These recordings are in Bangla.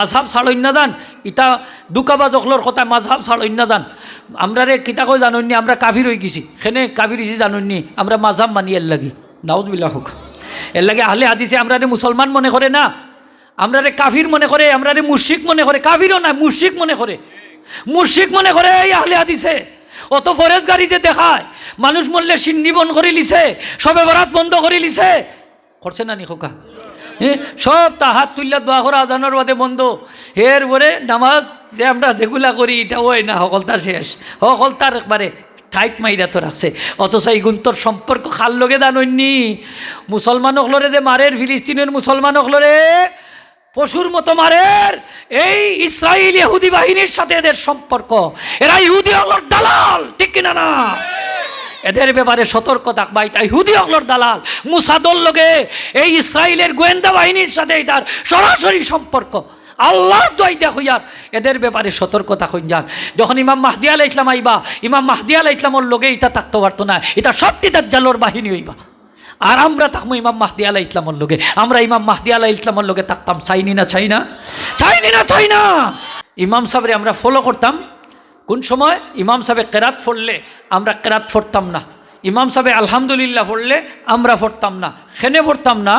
মাঝহাব ছাড়ইন না যান, ইটা দুকাবাজ অকলর কথা মাঝহাব ছাড়ইন না যান। আমরা রে কিতা কই জানুননি, আমরা কাফির হয়ে গেছি। সেনে কাফির হয়েছি জানুননি, আমরা মাঝহাব মানি এর লাগি। নাউজুবিল্লাহ হোক। এর লাগে আহলে হাদিসে আমরা রে মুসলমান মনে করে না, আমরা রে কাফির মনে করে, আমরা রে মুশরিক মনে করে। কাফিরও না, মুশরিক মনে করে। মুশরিক মনে করে এই আহলে হাদিসে। অত ফরেজ গাড়ি যে দেখায়, মানুষ মরলে সিন্নি বন্ধ করে লিছে, সবে বরাত বন্ধ করে লিছে, করছে না নি খোকা? সব তা হাত তুললে দোয়া করা আজানোর বাদে বন্ধ। এরপরে নামাজ যে আমরা যেগুলা করি এটা ওই না, সকলতার শেষ, সকলতার একবারে টাইট মাইরা তো রাখছে। অথচ এই গুন্তর সম্পর্ক খাল লগে দাননি। মুসলমান হলরে যে মারের, ফিলিস্তিনের মুসলমান হলরে পশুর মতো মারের, এই ইসরায়েল ইহুদি বাহিনীর সাথে এদের সম্পর্ক। এরা ইহুদি হলর দালাল, ঠিক কিনা না? এদের ব্যাপারে সতর্ক থাকবা। এটা ইহুদি হলর দালাল। মুসাদর লগে এই ইসরায়েলের গোয়েন্দা বাহিনীর সাথে এটার সরাসরি সম্পর্ক। আল্লাহ দোয়াইদা হইয়ার এদের ব্যাপারে সতর্ক থাকুন যান। যখন ইমাম মাহদি আলাইহিস সালাম আইবা, ইমাম মাহদি আলাইহিস সালামের লগে এটা থাকতে পারতো না। এটা সবটি দাজ্জালের বাহিনী হইবা। আর আমরা থাকবো ইমাম মাহদি আলাইহিস সালামের লগে। আমরা ইমাম মাহদি আলাইহিস সালামের লগে থাকতাম। চাইনি না, চাই না, চাইনি না, চাই না। ইমাম সাহেবরে আমরা ফলো করতাম। কোন সময়? ইমাম সাহেব কেরাত পড়লে আমরা কেরাত পড়তাম না। ইমাম সাহেব আলহামদুলিল্লাহ পড়লে আমরা পড়তাম না। খেনে পড়তাম না,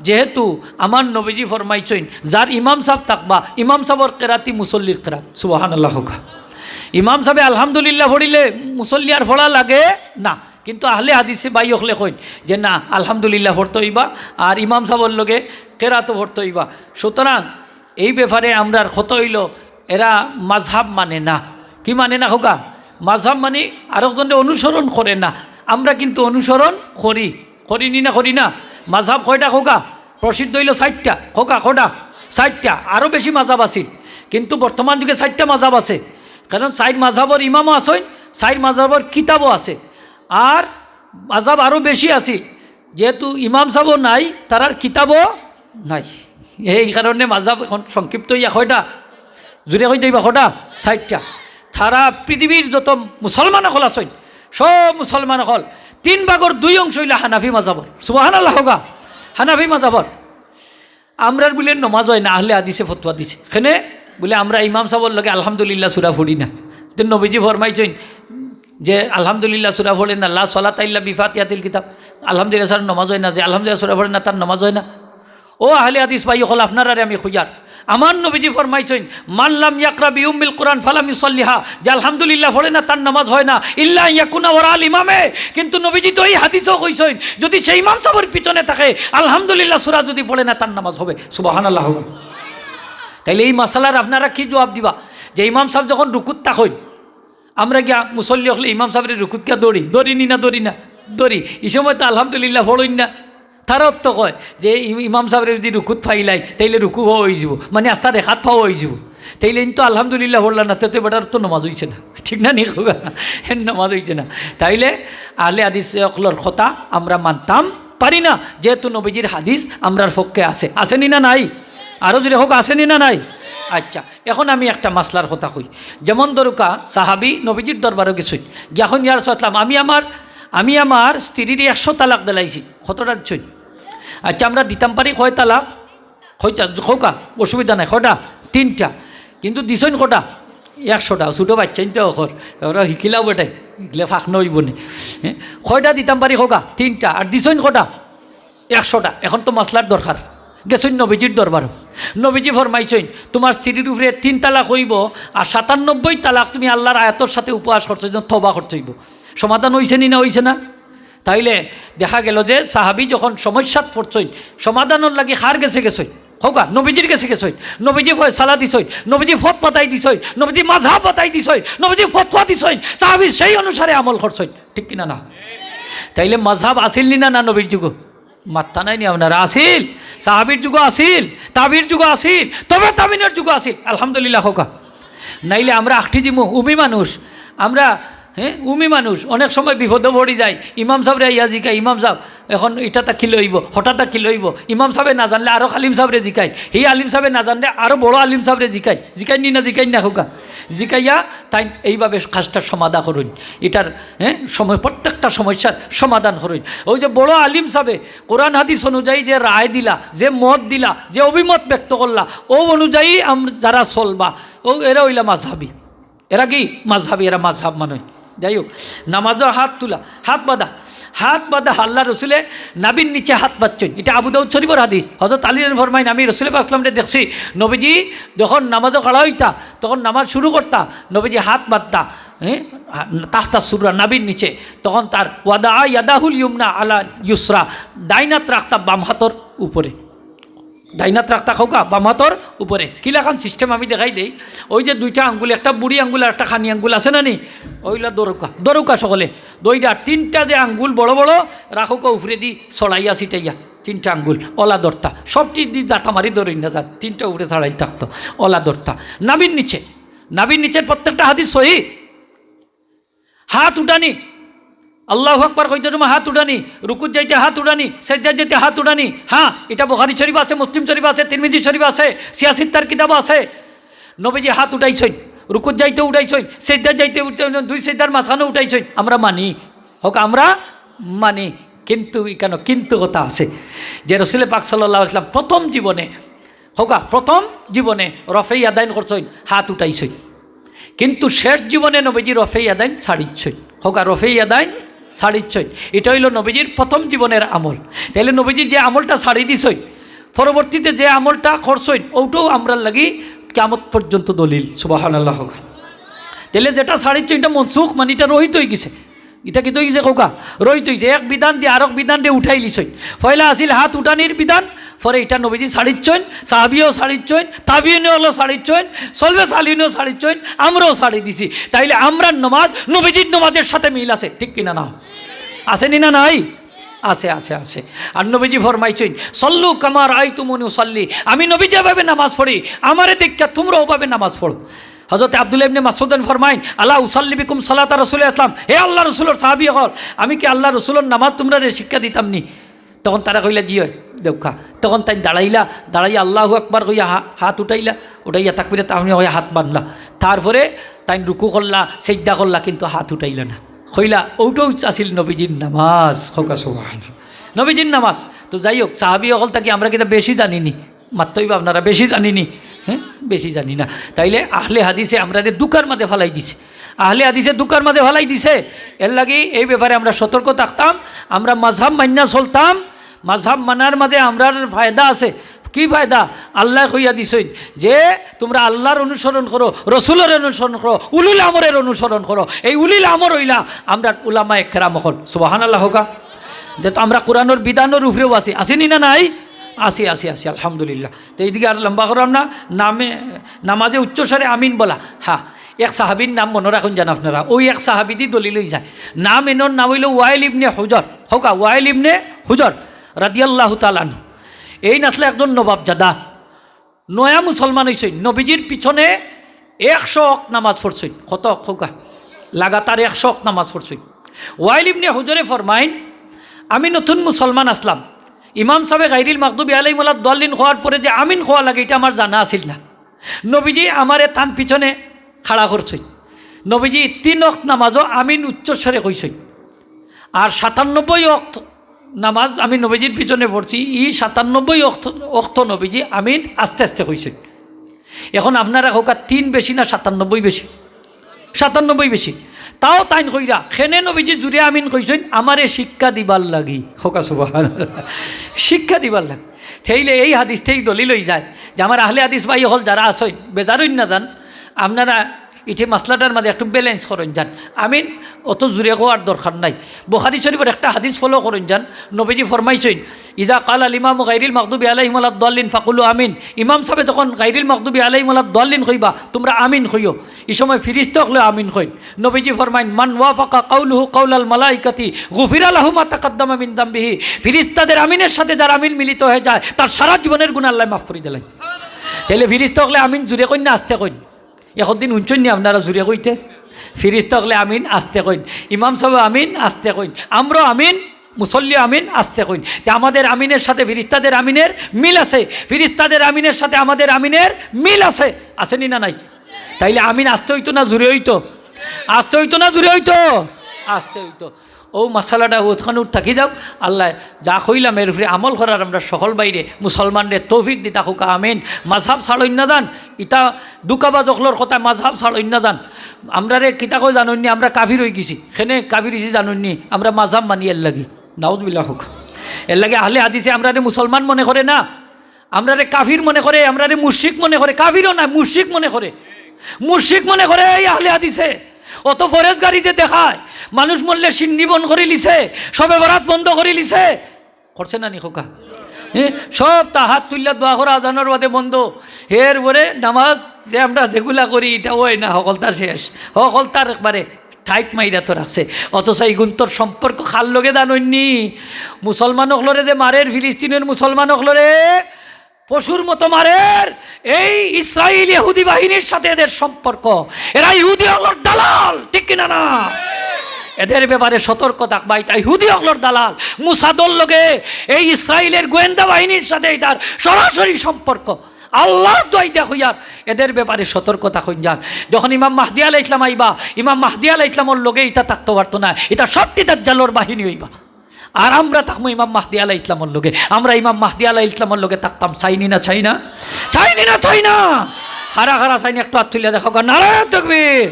যেহেতু আমার নবীজি ফরমাইছেন যার ইমাম সাহেব থাকবা, ইমাম সাহেবর কেরাতি মুসল্লির কেরাত। সুবহানাল্লাহ হোক। ইমাম সাহেব আলহামদুলিল্লাহ পড়িলে মুসল্লি আর পড়া লাগে না। কিন্তু আহলে হাদিসে বাই হলে কইন যে না, আলহামদুলিল্লাহ পড়তে হইবা আর ইমাম সাহেবর লগে কেরাতও পড়তে হইবা। সুতরাং এই ব্যাপারে আমরা কত হইল, এরা মাযহাব মানে না। কি মানে না হোকা? মাযহাব মানে আরেকজনকে অনুসরণ করে না। আমরা কিন্তু অনুসরণ করি, করিনি না, করি না। মাযহাব কয়টা হোকা? প্রসিদ্ধ হইল 60টা। হোকা কটা? 60টা। আরও বেশি মাযহাব আছে, কিন্তু বর্তমান যুগে 60টা মাযহাব আছে। কারণ 60 মাযহাবর ইমামও আছেন, 60 মাযহাবর কিতাবও আছে। আর মাযহাব আরও বেশি আছে, যেহেতু ইমাম সাহেবও নাই, তার কিতাবও নাই। এই কারণে মাযহাব এখন সংক্ষিপ্ত হইয়া কয়টা? জুড়ে হইতে হইবা কটা? 60টা। সারা পৃথিবীর যত মুসলমান হল আছেন, সব মুসলমান হল 3 ভাগের 2 অংশ হইলে হানাফি মাযহাবর। সুবহানাল্লাহ হোগা। হানাফি মাযহাবর। আমরার বলে নমাজ হয় না, আহলে হাদিসে ফতোয়া দিছে। এখানে বলে আমরা ইমাম সাহেবের লগে আলহামদুলিল্লাহ সূরা পড়ি না। তো নবীজি ফরমাইছেন যে আলহামদুলিল্লাহ সূরা পড়েন না, লা সালাতা ইল্লা বিফাতিহাতিল কিতাব। আলহামদুলিল্লাহ স্যার নমাজ হয় না, যে আলহামদুলিল্লাহ সূরা পড়েন না তার নমাজ হয় না। ও আহলে হাদিস ভাই হল, আপনারা আমি খুঁজার। আমার নবীজি ফরমাইছেন মান লাম ইয়াকরা বিউম্মিল কুরআন ফালাম ইউসাল্লিহা, যে আলহামদুলিল্লাহ পড়ে না তার নামাজ হয় না, ইল্লা ইয়াকুনা ওয়ারাল ইমামে। কিন্তু নবীজি তো এই হাদিসও কইছেন যদি সেই ইমাম সাহেবের পিছনে থাকে আলহামদুলিল্লাহ সূরা যদি পড়ে না তার নামাজ হবে। সুবহানাল্লাহ। তাইলে এই মাসালার আপনারা কি জবাব দিবা? যে ইমাম সাহেব যখন রুকুত থাকেন, আমরা গিয়া মুসল্লি হলে ইমাম সাহেবের রুকুত গিয়া দৌড়ি না, দৌড়ি। এই সময় তো আলহামদুলিল্লাহ পড়েন না। তার অর্থ কয় যে ইমাম সাহেবের যদি রুকুত ফাইলাই তাইলে রুকু হওয়া হয়ে যাব, মানে আস্তা রেখাত পাওয়া হয়ে যাব। তাইলে তো আলহামদুলিল্লাহ পড়লাম না, তাতে বেটার তো নমাজ হয়েছে না, ঠিক না নি? নমাজ হয়েছে না। তাইলে আহলে হাদিস অকলর কথা আমরা মানতাম পারি না, যেহেতু নবীজির হাদিস আমরার পক্ষে আসেনি না নাই? আরও যদি হোক আসেনি না নাই? আচ্ছা, এখন আমি একটা মাসলার কথা কই। যেমন দরকা সাহাবি নবীজির দরবারও গেছই, যখন ইয়ার সাথলাম আমি আমার স্ত্রীর 100 তালাক দিলাইছি। কতটা দিচ্ছই? আচ্ছা, আমরা দিতাম পারি কয় তালাক? খোকা অসুবিধা নাই, কটা? 3টা। কিন্তু দিছইন কটা? 100টা। ছোটো বাচ্চাই তো ওরা শিখিলাও বেটাই, শিখলে ফাঁক নইব নি। হ্যাঁ, কয়টা দিতাম পারি? খোকা 3টা। আর দিছইন কটা? 100টা। এখন তো মশলার দরকার। গেছইন নবীজির দরবার, নবীজি ফরমাইছেন তোমার স্ত্রীর উপরে 3 তালাক হইব, আর 97 তালাক তুমি আল্লাহর আয়াতর সাথে উপহাস করছো, তওবা করতে হইব। সমাধান হয়েছে নি না হয়েছে না? তাইলে দেখা গেল যে সাহাবি যখন সমস্যাত পড়ছই, সমাধানের লাগি হার গেছই হোকা নবীজির গেছই। নবীজি ফয়সালা দিছই, নবীজি ফত পাতাই দিছই, নবীজি মাযহাব বাতাই দিছই, নবীজি ফতোয়া দিছই, সাহাবি সেই অনুসারে আমল করছই, ঠিক কিনা না? তাইলে মাযহাব আসিল নি না নবীর যুগ? মাত্তা নাই নি আপনারা? আসিল। সাহাবির যুগ আসিল, তাবির যুগ আসিল, তবে তাবিনের যুগ আসিল। আলহামদুলিল্লাহ হোকা। নাইলে আমরা আখটি জিমু উমি মানুষ, আমরা হ্যাঁ উমি মানুষ অনেক সময় বিপদে পড়ি যায়। ইমাম সাহেবরে ইয়া জিকাই, ইমাম সাহেব এখন এটা তা কি লইব, হঠাৎ কি লইব। ইমাম সাহেবে না জানলে আরও আলিম সাহেবরে জিকাই, সেই আলিম সাহেবে না জানলে আরও বড় আলিম সাহেবরে জিকাই, জিকাই নি না জিকাই না হোকা জিকাইয়া তাই এইভাবে কাজটা সমাধান করুন। এটার সময় প্রত্যেকটা সমস্যার সমাধান করুন। ওই যে বড় আলিম সাহেবে কোরআন হাদিস অনুযায়ী যে রায় দিলা, যে মত দিলা, যে অভিমত ব্যক্ত করলা, ও অনুযায়ী আমরা যারা চলবা ও এরা হইলা মাঝহাবি। এরা কি মাঝহাবি, এরা মাঝহাব মানে। যাই হোক, নামাজও হাত তোলা, হাত বাঁধা আল্লাহ রসুলে নাবির নিচে হাত বাঁধছেন। এটা আবু দাউদ শরীফের হাদিস। হযরত আলী ফরমাইন, আমি রসুল আসলামরে দেখছি নবীজি যখন নামাজও খাড়া হইতা তখন নামাজ শুরু করতা, নবীজি হাত বাঁধতা তাহতা সুরা নাবির নিচে, তখন তার ওয়াদা ইয়াদাহুল ইউমনা আলা ইউসরা, ডাইনাত রাখতা বাম হাতর উপরে, ডাইনাত রাখতা খোকা বাম হাতর উপরে। কিলাখান সিস্টেম আমি দেখাই দেই। ওই যে দুইটা আঙ্গুল, একটা বুড়ি আঙ্গুল আর একটা খানি আঙ্গুল আছে না নি, ওইলা দরৌকা সকলে দইটা তিনটা যে আঙ্গুল বড় বড় রাখোকা উপরে দি ছড়াইয়া ছিটাইয়া, তিনটা আঙ্গুল অলা দরতা, সবটি দি দাঁতা মারি ধরেই না যান, তিনটা উপরে ছাড়াই থাকতো অলা দরতা। নাবির নিচের প্রত্যেকটা হাদিস সহি। হাত উঠানি, আল্লাহু আকবার কইতে তোমার হাত উঠানি, রুকুত যাইতে হাত উঠানি, সেজদা যাইতে হাত উঠানি। হ্যাঁ, এটা বুখারী শরীফ আছে, মুসলিম শরীফ আছে, তিরমিজি শরীফ আছে, সিয়াসিত্তার কিতাব আছে। নবীজি হাত উঠাইছেন, রুকুত যাইতে উঠাইছেন, সেজদা যাইতে উঠাইছেন, দুই সেজদার মাঝখানে উঠাইছেন। আমরা মানি হোক, আমরা মানি, কিন্তু কেন কিন্তু কথা আছে যে রসুল পাক সাল্লাল্লাহু আলাইহি ওয়াসাল্লাম প্রথম জীবনে রফেই আদায়ন করছেন, হাত উঠাইছেন, কিন্তু শেষ জীবনে নবীজি রফেই আদায়ন ছাড়িচ্ছেন। হোকা রফেই আদায়ন ছাড়িচ্ছেন, এটা হইল নবীজির প্রথম জীবনের আমল। তাইলে নবীজি যে আমলটা ছাড়ি দিছেন, পরবর্তীতে যে আমলটা করছেন, ওটাও আমরা লাগি কিয়ামত পর্যন্ত দলিল। সুবহানাল্লাহ। তাইলে যেটা ছাড়িচ্ছেন এটা মনসুখ, মানে এটা রহিত হয়ে গেছে। এটা কি তো গেছে কোকা রহিত হয়েছে, এক বিধান দিয়ে আরেক বিধান দিয়ে উঠাই লিছেন। পয়লা আসিল হাত উঠানির বিধান, পরে এটা নবীজি ছাড়িচ্ছেন, সাহাবিও ছাড়িচ্ছেন, তাবিইনও হলো ছাড়িচ্ছেন, সলবে সালিনও ছাড়িচ্ছেন, আমরাও ছাড়ি দিছি। তাইলে আমরা নমাজ নবীজির নমাজের সাথে মিল আছে, ঠিক কিনা না? আসেনি না নাই? আছে। আর নবীজি ফরমাইছেন, সল্লু কামার আই তুমনি সল্লি, আমি নবী যেভাবে নামাজ পড়ি আমারে দেখা তোমরাও ওভাবে নামাজ পড়ো। হযরত আব্দুল্লাহ ইবনে মাসউদ ফরমাইন, আলা উসাল্লি বিকুম সালাতা রাসূল ইসলাম, হে আল্লাহ রসুলের সাহাবী হল, আমি কি আল্লাহ রসুলের নামাজ তোমরা শিক্ষা দিতাম নি? তখন তারা কইলা জি হয় দেখা। তখন তাই দাঁড়াইয়া আল্লাহু আকবার কইয়া হাত উঠাইয়া তাকবীরে তাহমিদ হইয়া হাত বাঁধলা। তারপরে তাই রুকু করলা, সিজদা করলা, কিন্তু হাত উঠাইলা না। কইলা ওটাও আসিল নবীজির নামাজ। হোকা সুবহানাল্লাহ, নবীজির নামাজ। তো যাই হোক, সাহাবী হল তাকে আমরা কিন্তু বেশি জানিনি, মাত্রই বা আপনারা বেশি জানিনি, বেশি জানি না। তাইলে আহলে হাদিসে আমরা দুকার মাঝে ফালাই দিছে, আহলে হাদিসে দুকার মাঝে ফালাই দিছে। এর লাগি এই ব্যাপারে আমরা সতর্ক থাকতাম, আমরা মাযহাব মান্না চলতাম। মাযহাব মানার মাঝে আমরার ফায়দা আছে। কি ফায়দা? আল্লাহ কইয়া দিছেন যে তোমরা আল্লাহর অনুসরণ করো, রসুলের অনুসরণ করো, উলুল আমরের অনুসরণ করো। এই উলিল আমর হইলা আমরা উলামায়ে কেরাম হল। সুবহানাল্লাহ। হোকা যে তো আমরা কোরআনের বিধানের উপরেও আসিনি না নাই? আসি আলহামদুলিল্লাহ। তো এইদিকে আর লম্বা করাম না। নামাজে উচ্চস্বরে আমিন বলা। হ্যাঁ, এক সাহাবির নাম মনে রাখুন জান আপনারা, ওই এক সাহাবিদি দলিলই যায়। নাম এনর নাম হইল ওয়াইল ইবনে হুজর। হোকা ওয়াইল ইবনে হুজর রাদিয়াল্লাহু তাআলা আনহু। এই নাসলে একজন নবাবজাদা, নয়া মুসলমান হয়েছেন। নবীজির পিছনে 100 ওয়াক্ত নামাজ পড়ছেন। কত হোকা? লাগাতার 100 ওয়াক্ত নামাজ পড়ছেন। ওয়াইল ইবনে হুজরে ফরমাইন, আমি নতুন মুসলমান আসলাম, ইমাম সাহেব গায়রিল মাগদুবি আলাইহিম ওয়ালাদ-দাল্লিন হওয়ার পরে যে আমিন হওয়া লাগে এটা আমার জানা আছিল না। নবীজি আমারে তান পিছনে খাড়া করছেন। নবীজি 3 ওয়াক্ত নামাজও আমিন উচ্চস্বরে কইছেন। আর 97 ওয়াক্ত নামাজ আমি নবীজির পিছনে পড়ছি, 97 ওয়াক্ত নবীজি আমিন আস্তে আস্তে কইছেন। এখন আপনারা হোকা 3 বেশি না 97 বেশি? 97 বেশি। তাও তাইন কইরা খেনে নবীজি জুড়ে আমিন কইছেন আমারে শিক্ষা দিবার লাগি। হোকা সুবহানাল্লাহ, শিক্ষা দিবার লাগে। সেইলে এই হাদিস থেকে দলিল হয়ে যায় যে আমার আহলে হাদিস ভাই হল যারা আসেন, বেজারইন না যান আপনারা ইটি মাসলাটার মাঝে একটু ব্যালেন্স করেন যান। আমিন অত জুড়ে হওয়ার দরকার নাই। বুখারী শরীফের একটা হাদিস ফলো করেন যান। নবীজি ফরমাইছেন, ইজা কাল আল ইমাম গায়রিল মাগদুবি আলাইহিম ওয়ালাদ-দাল্লিন ফাকুলু আমিন। ইমাম সাহেব যখন গায়রিল মাগদুবি আলাইহিম ওয়ালাদ-দাল্লিন কইবা তোমরা আমিন কইও। এই সময় ফিরিস্তা হলে আমিন কইন। নবীজি ফরমাইন, মান ওয়াফাকা কাউলুহু কাউলাল মালাইকাতি গুফিরা লাহু মা তাকাদ্দামা মিন দামবিহি। ফিরিস্তাদের আমিনের সাথে যার আমিন মিলিত হয়ে যায় তার সারা জীবনের গুনাহ আল্লাহ মাফ করে দিলেন। তাইলে ফিরিস্তা হলে আমিন জুড়ে কইন না আস্তে কইন? এখন দিন উঞ্চন নি আপনারা জুড়ে কইতে? ফিরিস্তা হলে আমিন আস্তে কইন, ইমাম সাহেব আমিন আস্তে কইন, আমরাও আমিন, মুসল্লি আমিন আস্তে কইন। তে আমাদের আমিনের সাথে ফিরিস্তাদের আমিনের মিল আছে, ফিরিস্তাদের আমিনের সাথে আমাদের আমিনের মিল আছে, আসেনি না নাই? তাইলে আমিন আসতে হইতো না জুড়ে হইতো? আসতে হইতো না জুড়ে হইতো? আসতে হইতো। ও মশালাটা ওখানে থাকি যাও। আল্লাহ যা কইলাম এর উপরে আমল করার আমরা সকল বাইরে মুসলমানদের তৌফিক দিতা হোক, আমিন। মাঝহাব ছাড়ইন না দান, ইটা দুকাবাজ অখলোর কথা মাঝহাব ছাড়ইন না দান। আমরা রে কিতা কই জানুননি, আমরা কাফির হয়ে গেছি, সেনে কাফির হয়েছি জানুননি, আমরা মাঝহাব মানি এর লাগি, নাউজুবিল্লাহ হোক। এর লাগে আহলে হাদিসে আমরা রে মুসলমান মনে করে না, আমরা রে কাফির মনে করে, আমরা রে মুশরিক মনে করে, কাফিরও না মুশরিক মনে করে, মুশরিক মনে করে এই আহলে হাদিসে। অত ফরেজ গাড়ি যে দেখায়, মানুষ মরলে সিন্নি বন করে লিছে, সবে বরাত বন্ধ করে লিছে, করছে না নি খোকা? সব তা হাত তুললে দোয়া করা আজানোর বাদে বন্ধ, এর পরে নামাজ যে আমরা যেগুলা করি এটা ওই না, সকলতার শেষ, সকলতার একবারে টাইট মাইরা তো রাখছে। অথচ এই গুন্তর সম্পর্ক খাল লগে দাননি, মুসলমান হলরে যে মারের, ফিলিস্তিনের মুসলমান হলরে পশুর মতো মারের, এই ইসরায়েল ইহুদি বাহিনীর সাথে এদের সম্পর্ক, এরা ইহুদি হলর দালাল, ঠিক কিনা না? এদের ব্যাপারে সতর্ক থাকবা, এটা ইহুদি হলর দালাল। মুসাদর লগে এই ইসরায়েলের গোয়েন্দা বাহিনীর সাথে এটার সরাসরি সম্পর্ক। আল্লাহ দোয়াইদা হইয়ার এদের ব্যাপারে সতর্ক থাকুন যান। যখন ইমাম মাহদি আলাইহিস সালাম আইবা, ইমাম মাহদি আলাইহিস সালামর লগে এটা থাকতে পারতো না, এটা সবটি দাজ্জালর বাহিনী হইবা। আর আমরা থাকবো ইমাম মাহদি আলাইহিস সালামর লগে, আমরা ইমাম মাহদি আলাইহিস সালামর লগে থাকতাম, চাইনি না চাই না, চাইনি না চাই না, হারা হারা চাইনি। একটু হাত তুলিয়া দেখো, নারায়ণ তাকবীর,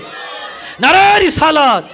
নারায়ণ রিসালাত।